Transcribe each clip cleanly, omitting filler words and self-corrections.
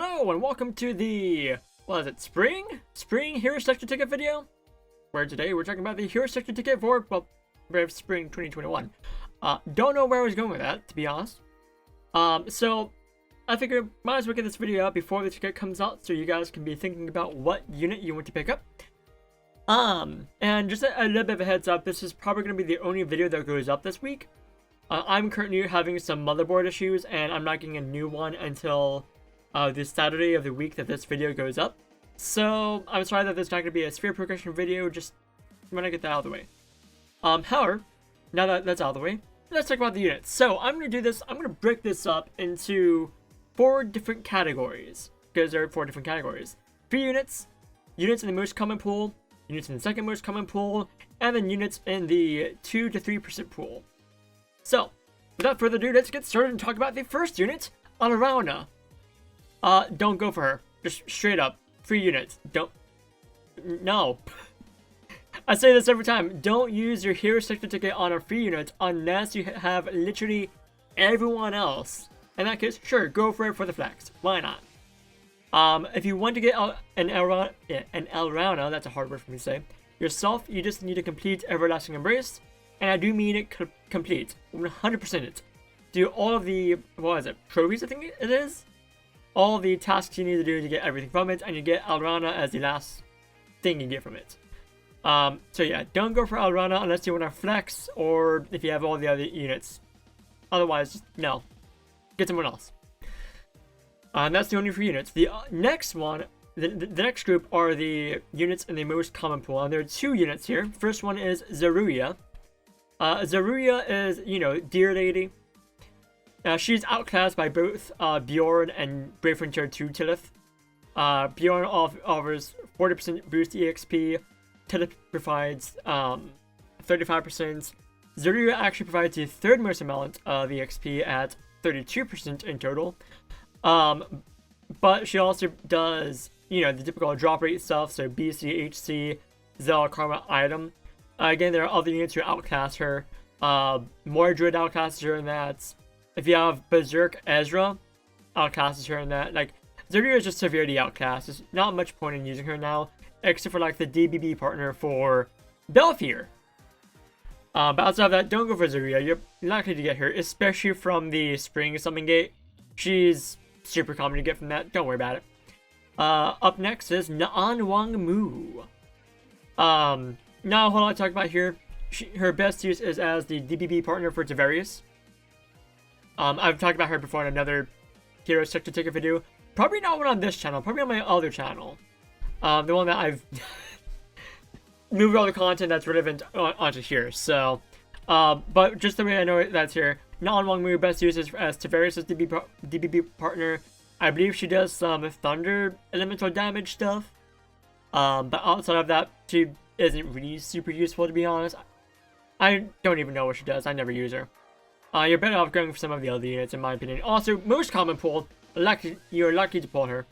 Hello and welcome to the, Spring Hero Selector Ticket video? Where today we're talking about the Hero Selector Ticket for, Brave Spring 2021. Don't know where I was going with that, to be honest. So I figured might as well get this video out before the ticket comes out so you guys can be thinking about what unit you want to pick up. And just a little bit of a heads up, this is probably going to be the only video that goes up this week. I'm currently having some motherboard issues and I'm not getting a new one until this Saturday of the week that this video goes up. So I'm sorry that there's not going to be a sphere progression video, just when I get that out of the way. However, now that that's out of the way, let's talk about the units. So I'm going to do this, I'm going to break this up into 4 different categories, because there are 4 different categories. 3 units, units in the most common pool, units in the second most common pool, and then units in the 2 to 3% pool. So, without further ado, let's get started and talk about the first unit, Zaruya. Don't go for her. Just straight up. 3 units. No. I say this every time. Don't use your Hero Selector Ticket on a free unit unless you have literally everyone else. In that case, sure, go for it for the flex. Why not? If you want to get an Zaruya, that's a hard word for me to say, yourself, you just need to complete Everlasting Embrace. And I do mean it complete. 100% it. Do all of the, trophies I think it is? All the tasks you need to do to get everything from it, and you get Zaruya as the last thing you get from it. So yeah, don't go for Zaruya unless you want to flex, or if you have all the other units. Otherwise, just no. Get someone else. That's the only 3 units. The next one, the next group are the units in the most common pool, and there are 2 units here. First one is Zaruya. Zaruya is, Dear Lady. She's outclassed by both Bjorn and Brave Frontier 2 Tilith. Bjorn offers 40% boost EXP. Tilith provides 35%. Zaruya actually provides the 3rd most amount of EXP at 32% in total. But she also does, the typical drop rate stuff, so BC, HC, Zell, Karma, Item. Again, there are other units who outclass her. Mordred outclasses her in that. If you have Berserk Ezra, outclasses her in that. Like, Zaruya is just severely outclassed. There's not much point in using her now, except for, the DBB partner for Belfry. But outside of that, don't go for Zaruya. You're likely to get her, especially from the Spring Summon Gate. She's super common to get from that. Don't worry about it. Up next is Naanwangmu. Not a whole lot to talk about here. Her best use is as the DBB partner for Tavares. I've talked about her before in another Hero Selector Ticket video. Probably not one on this channel, probably on my other channel. The one that I've moved all the content that's relevant onto here. So, but just the way I know that's here. Naanwangmu best use is as Tavares' DBB partner. I believe she does some Thunder Elemental damage stuff. But outside of that, she isn't really super useful, to be honest. I don't even know what she does. I never use her. You're better off going for some of the other units, in my opinion. Also, most common pool, you're lucky to pull her.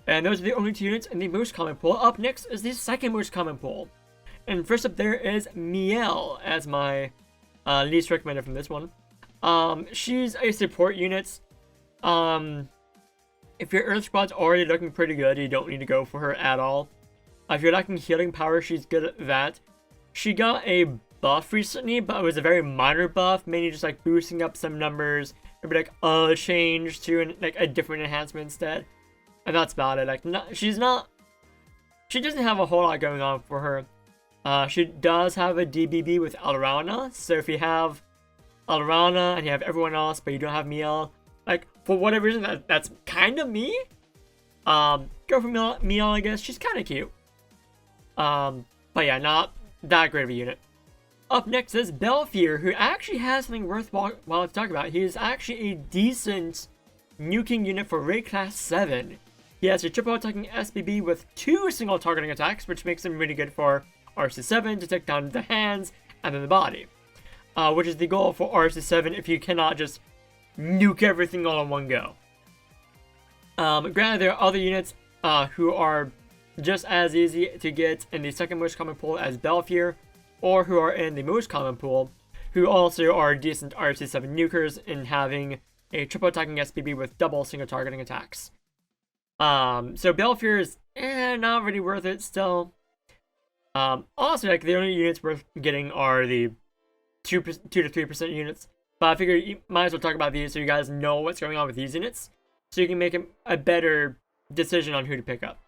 And those are the only 2 units in the most common pool. Up next is the second most common pool. And first up there is Mele as my least recommended from this one. She's a support unit. If your Earth Squad's already looking pretty good, you don't need to go for her at all. If you're lacking healing power, she's good at that. She got a buff recently, but it was a very minor buff, mainly just boosting up some numbers. It'd be change to a different enhancement instead. And that's about it. She doesn't have a whole lot going on for her. She does have a DBB with Zaruya, so if you have Zaruya and you have everyone else, but you don't have Mele, for whatever reason, that's kind of me. Go for Mele, I guess. She's kind of cute. But yeah, not that great of a unit. Up next is Belfry, who actually has something worthwhile to talk about. He is actually a decent nuking unit for Raid Class 7. He has a triple attacking SBB with 2 single targeting attacks, which makes him really good for RC7 to take down the hands and then the body. Which is the goal for RC7 if you cannot just nuke everything all in one go. Granted, there are other units who are just as easy to get in the second most common pool as Belfry, or who are in the most common pool, who also are decent RC7 nukers in having a triple attacking SPB with double single targeting attacks. So Belfry is not really worth it still. Also, like, the only units worth getting are the 2 to 3% units. But I figured you might as well talk about these so you guys know what's going on with these units, so you can make a better decision on who to pick up.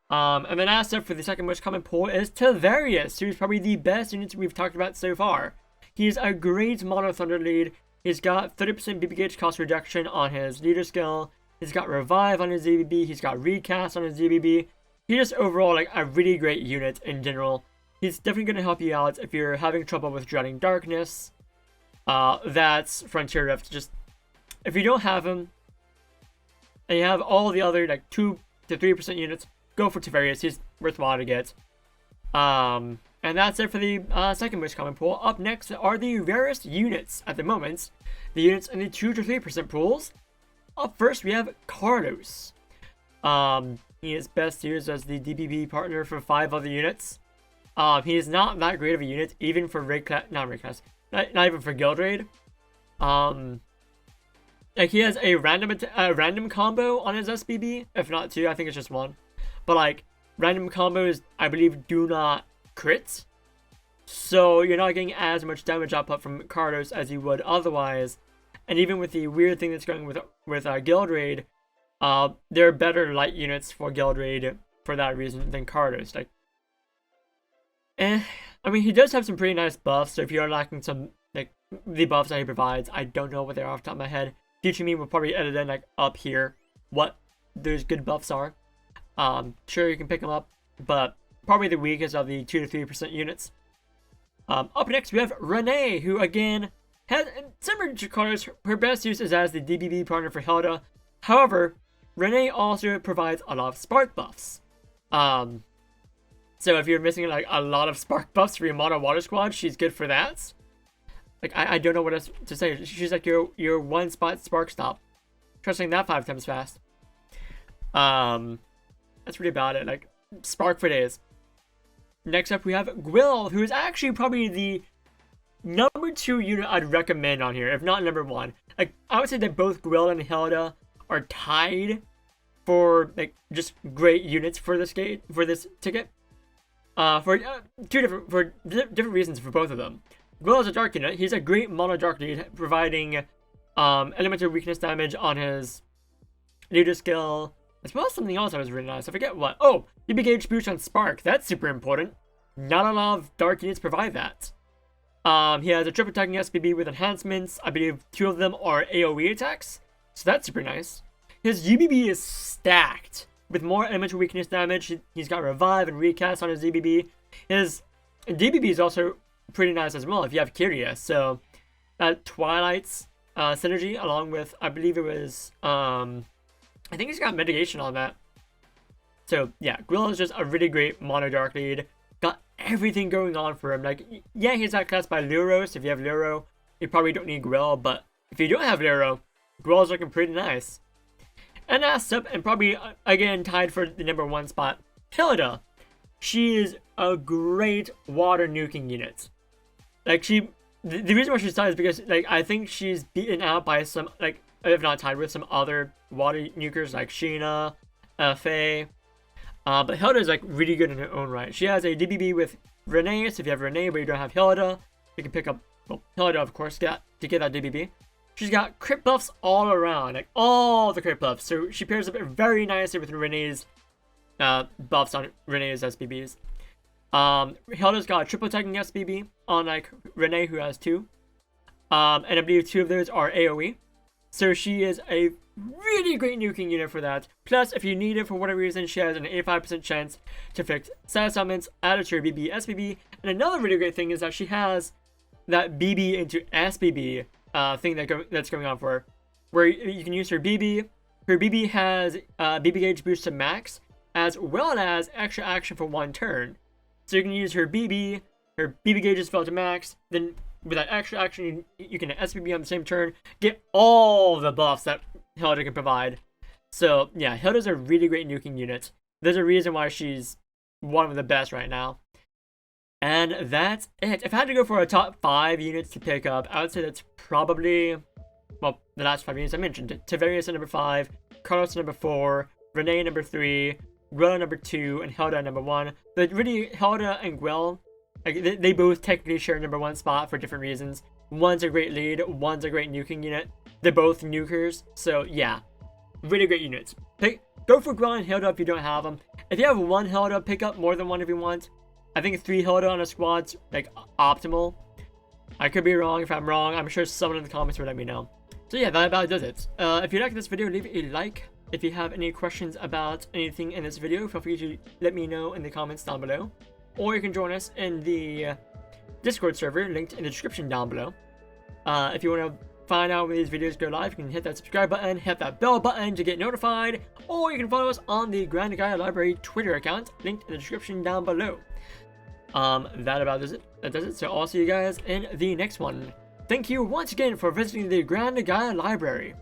And then last up for the second most common pull is Tavares, who's probably the best unit we've talked about so far. He's a great Mono Thunder lead. He's got 30% BB gauge cost reduction on his leader skill. He's got Revive on his ZBB. He's got Recast on his ZBB. He's just overall like a really great unit in general. He's definitely going to help you out if you're having trouble with Dreading Darkness. That's Frontier Rift. Just, if you don't have him, and you have all the other like 2 to 3% units, go for Tavares. He's worthwhile to get. And that's it for the second most common pool. Up next are the rarest units at the moment. The units in the 2 to 3% pools. Up first, we have Carlos. He is best used as the DPP partner for 5 other units. He is not that great of a unit, even for not even for Guild Raid. Like, he has a random combo on his SBB, if not 2. I think it's just 1. But like, random combos, I believe, do not crit, so you're not getting as much damage output from Carlos as you would otherwise. And even with the weird thing that's going with Guild Raid, there are better light units for Guild Raid for that reason than Carlos. Like, I mean, he does have some pretty nice buffs, so if you're lacking some, like, the buffs that he provides, I don't know what they are off the top of my head. Future me will probably edit in, like, up here what those good buffs are. Sure, you can pick them up, but probably the weakest of the 2 to 3% units. Up next, we have Rene, who again has, similar to Carlos, her best use is as the DBB partner for Hilda. However, Rene also provides a lot of spark buffs. So if you're missing like a lot of spark buffs for your mono water squad, she's good for that. Like, I don't know what else to say. She's like your one spot spark stop. Trusting that 5 times fast. That's really about it. Like, spark for days. Next up, we have Gwill, who is actually probably the number 2 unit I'd recommend on here, if not number 1. Like, I would say that both Gwill and Hilda are tied for like just great units for this ticket. For different reasons for both of them. Gwill is a dark unit. He's a great mono dark lead, providing elemental weakness damage on his leader skill, as well as something else that was really nice. I forget what. Oh, BB gauge boost on Spark. That's super important. Not a lot of dark units provide that. He has a triple attacking SBB with enhancements. I believe 2 of them are AoE attacks, so that's super nice. His UBB is stacked with more elemental weakness damage. He's got Revive and Recast on his DBB. His DBB is also pretty nice as well if you have Kyria. So that Twilight's synergy, along with, I believe it was, I think he's got mitigation on that. So yeah, Gwill is just a really great mono dark lead. Got everything going on for him. Like, yeah, he's outclassed by Luro, so if you have Luro, you probably don't need Gwill, but if you don't have Luro, Gwill's looking pretty nice. And last up, and probably again tied for the number 1 spot, Hilda. She is a great water nuking unit. Like, the reason why she's tied is because, like, I think she's beaten out by some, like, if not tied with some other water nukers like Sheena, Faye. But Hilda is like really good in her own right. She has a DBB with Rene, so if you have Rene but you don't have Hilda, you can pick up, well, Hilda of course, to get that DBB. She's got crit buffs all around, like all the crit buffs. So she pairs up very nicely with Rene's buffs on Rene's SBBs. Hilda's got a triple attacking SBB on like Rene, who has 2. And I believe 2 of those are AoE. So she is a really great nuking unit for that. Plus, if you need it for whatever reason, she has an 85% chance to fix status elements, add it to her BB, SBB. And another really great thing is that she has that BB into SBB thing that's going on for her, where you can use her BB. Her BB has BB gauge boost to max, as well as extra action for 1 turn. So you can use her BB gauge is filled to max, then with that extra action, you can SBB on the same turn, get all the buffs that Hilda can provide. So yeah, Hilda's a really great nuking unit. There's a reason why she's one of the best right now. And that's it. If I had to go for a top 5 units to pick up, I would say that's probably, well, the last 5 units I mentioned. Tavares at number 5, Carlos at number 4, Rene number 3, Gwilla number 2, and Hilda number 1. But really, Hilda and Gwill, like, they both technically share number 1 spot for different reasons. One's a great lead, one's a great nuking unit. They're both nukers, so yeah, really great units. Go for Gwill and Hilda if you don't have them. If you have one Hilda, pick up more than one if you want. I think 3 Hilda on a squad's like optimal. I could be wrong. If I'm wrong, I'm sure someone in the comments will let me know. So yeah, that about does it. If you like this video, leave a like. If you have any questions about anything in this video, feel free to let me know in the comments down below. Or you can join us in the Discord server, linked in the description down below. If you want to find out when these videos go live, you can hit that subscribe button, hit that bell button to get notified, or you can follow us on the Grand Gaia Library Twitter account, linked in the description down below. That about does it. That does it. So I'll see you guys in the next one. Thank you once again for visiting the Grand Gaia Library.